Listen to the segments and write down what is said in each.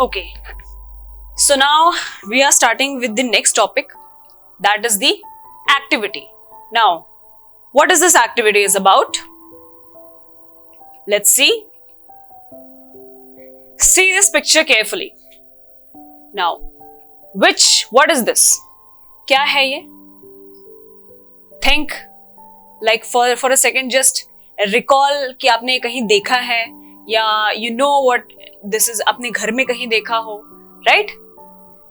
Okay, so now we are starting with the next topic, that is the activity. Now, what is this activity is about? Let's see. See this picture carefully. Now, what is this? क्या है ये? Think, like for a second, just recall कि आपने कहीं देखा है या you know what this is, अपने घर में कहीं देखा हो, right?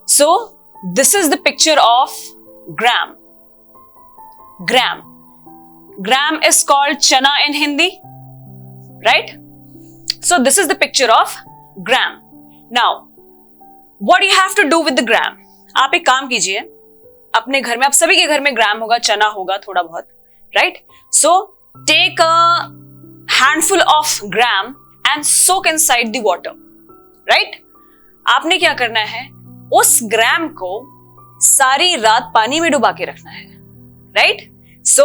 So, this is the picture of gram. Gram. Gram is called chana in Hindi, right? So, this is the picture of gram. Now, what do you have to do with the gram? आप एक काम कीजिए, अपने घर में, आप सभी के घर में ग्राम होगा, चना होगा थोड़ा बहुत, right? So, take a handful of gram and soak inside the water, right? आपने क्या करना है, उस ग्राम को सारी रात पानी में डुबा के रखना है, right? So,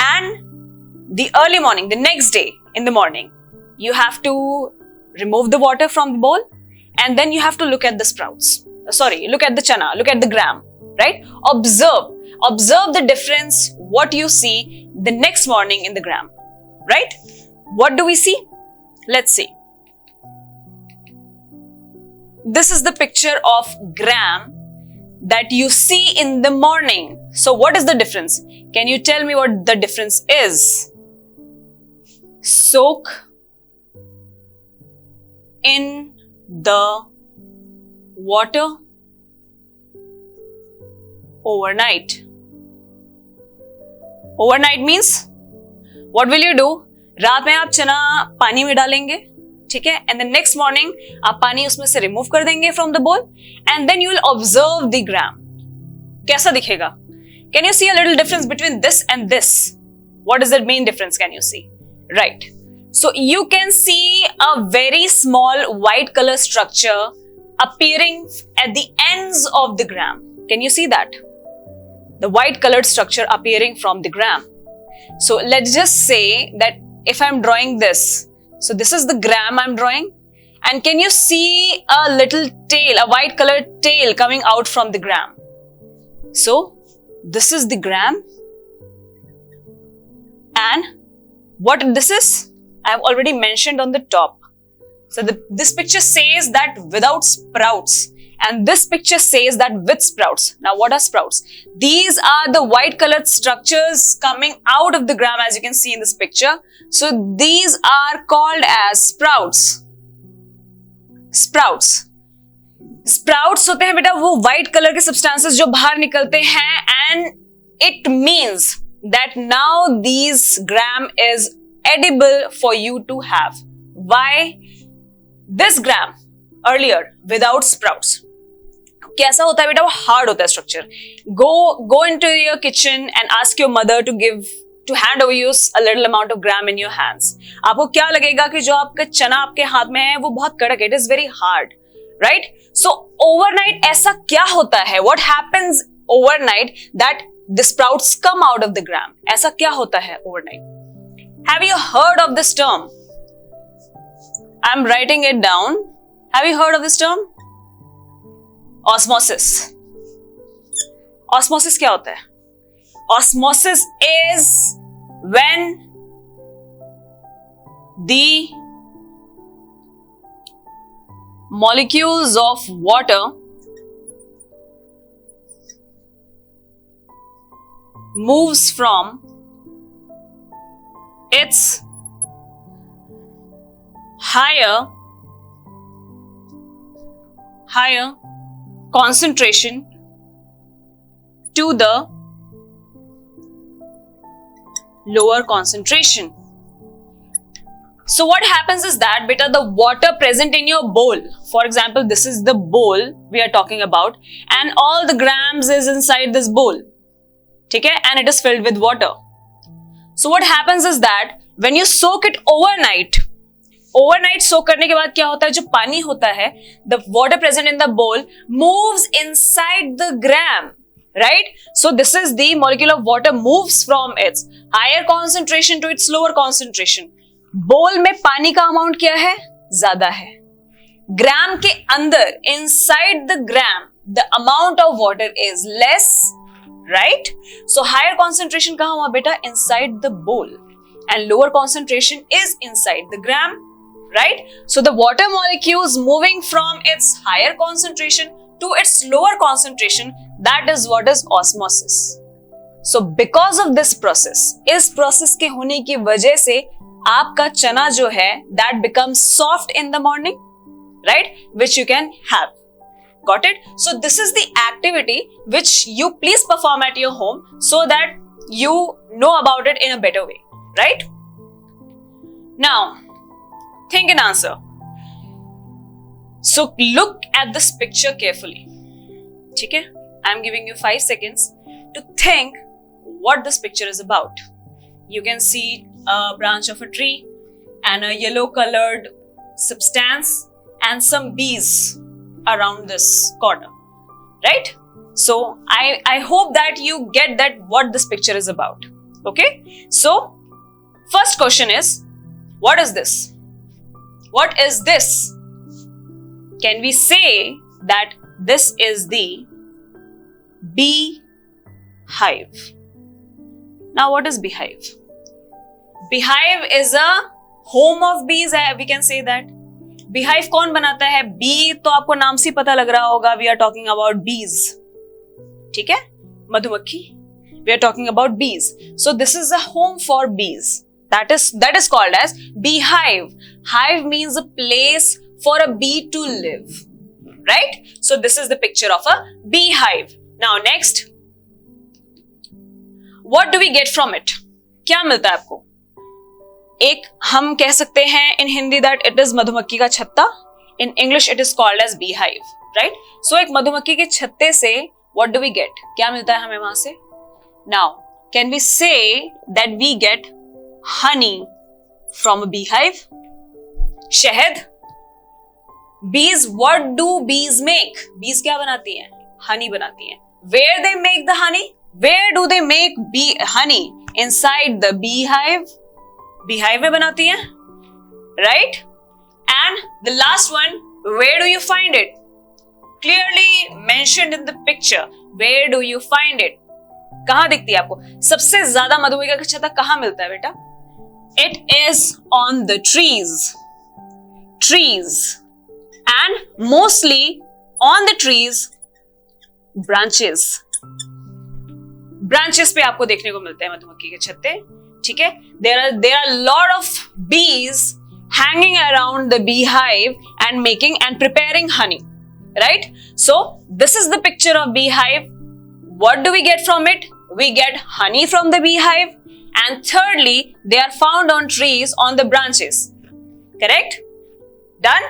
and the early morning, the next day in the morning, you have to remove the water from the bowl and then you have to look at the sprouts. Look at the chana, look at the gram, right? Observe the difference, what you see the next morning in the gram, right? What do we see? Let's see. This is the picture of gram that you see in the morning. So what is the difference? Can you tell me what the difference is? Soak in the water overnight. Overnight means what will you do? रात में आप चना पानी में डालेंगे, ठीक है, and the next morning आप पानी उसमें से remove कर देंगे from the bowl and then you will observe the gram. कैसा दिखेगा? Can you see a little difference between this and this? What is the main difference? Can you see? Right. So you can see a very small white color structure appearing at the ends of the gram. Can you see that? The white colored structure appearing from the gram. So let's just say that if I'm drawing this, so this is the gram I'm drawing, and can you see a little tail, a white colored tail coming out from the gram? So this is the gram, and what this is, I have already mentioned on the top. So this picture says that without sprouts, and this picture says that with sprouts. Now what are sprouts? These are the white colored structures coming out of the gram, as you can see in this picture. So these are called as sprouts. Sprouts. Sprouts होते हैं बेटा वो white color के substances जो बाहर निकलते हैं, and it means that now these gram is edible for you to have. Why? This gram earlier without sprouts, कैसा होता है बेटा, वो हार्ड होता है structure. Go into your kitchen and ask your mother to hand over you a little amount of gram in your hands. आपको क्या लगेगा कि जो आपका चना आपके हाथ में है वो बहुत कड़क है. It is very hard, right? So overnight ऐसा क्या होता है? What happens overnight that the sprouts come out of the gram? ऐसा क्या होता है overnight? Have you heard of this term? I'm writing it down. Have you heard of this term? Osmosis. Osmosis क्या होता है? Osmosis is when the molecules of water moves from its higher concentration to the lower concentration. So what happens is that beta, the water present in your bowl, for example, this is the bowl we are talking about, and all the grams is inside this bowl, okay, and it is filled with water. So what happens is that when you soak it overnight soak करने के बाद क्या होता है, जो पानी होता है, the water present in the bowl moves inside the gram, right? So this is the molecule of water moves from its higher concentration to its lower concentration. बोल में पानी का अमाउंट क्या है, ज्यादा है, ग्राम के अंदर, inside the gram, the amount of water is less, right? So higher concentration कहाँ हुआ बेटा? Inside the bowl, and lower concentration is inside the gram, right? So the water molecules moving from its higher concentration to its lower concentration, that is what is osmosis. So because of this process, इस process के होने की वजह से आपका चना जो है that becomes soft in the morning, right? Which you can have. Got it? So this is the activity which you please perform at your home so that you know about it in a better way, right? Now, think and answer. So look at this picture carefully. Okay? I'm giving you 5 seconds to think what this picture is about. You can see a branch of a tree and a yellow colored substance and some bees around this corner, right? So I hope that you get that what this picture is about. Okay? So first question is, what is this? What is this? Can we say that this is the bee hive? Now what is beehive? Beehive is a home of bees, we can say that. Beehive कौन बनाता है? Bee तो आपको नाम से पता लग रहा होगा. We are talking about bees. ठीक है? मधुमक्खी. We are talking about bees. So this is a home for bees. That is called as beehive. Hive means a place for a bee to live, right? So this is the picture of a beehive. Now next, what do we get from it? क्या मिलता है आपको? एक हम कह सकते हैं in Hindi that it is मधुमक्खी का छत्ता. In English it is called as beehive, right? So एक मधुमक्खी के छत्ते से what do we get? क्या मिलता है हमें वहां से? Now, can we say that we get honey from a beehive? शहद. Bees, what do bees make? Bees क्या बनाती हैं? Honey बनाती हैं. Where they make the honey? Where do they make honey? Inside the beehive. Beehive में बनाती हैं, right? And the last one, where do you find it? Clearly mentioned in the picture. Where do you find it? कहाँ दिखती है आपको? सबसे ज्यादा मधुमक्खी का छत्ता कहाँ मिलता है बेटा? It is on the trees, and mostly on the trees, branches पे आपको देखने को मिलते हैं मधुमक्खी के छत्ते. ठीक है? There are lot of bees hanging around the beehive and making and preparing honey, right? So this is the picture of beehive. What do we get from it? We get honey from the beehive, and thirdly, they are found on trees on the branches. Correct? Done?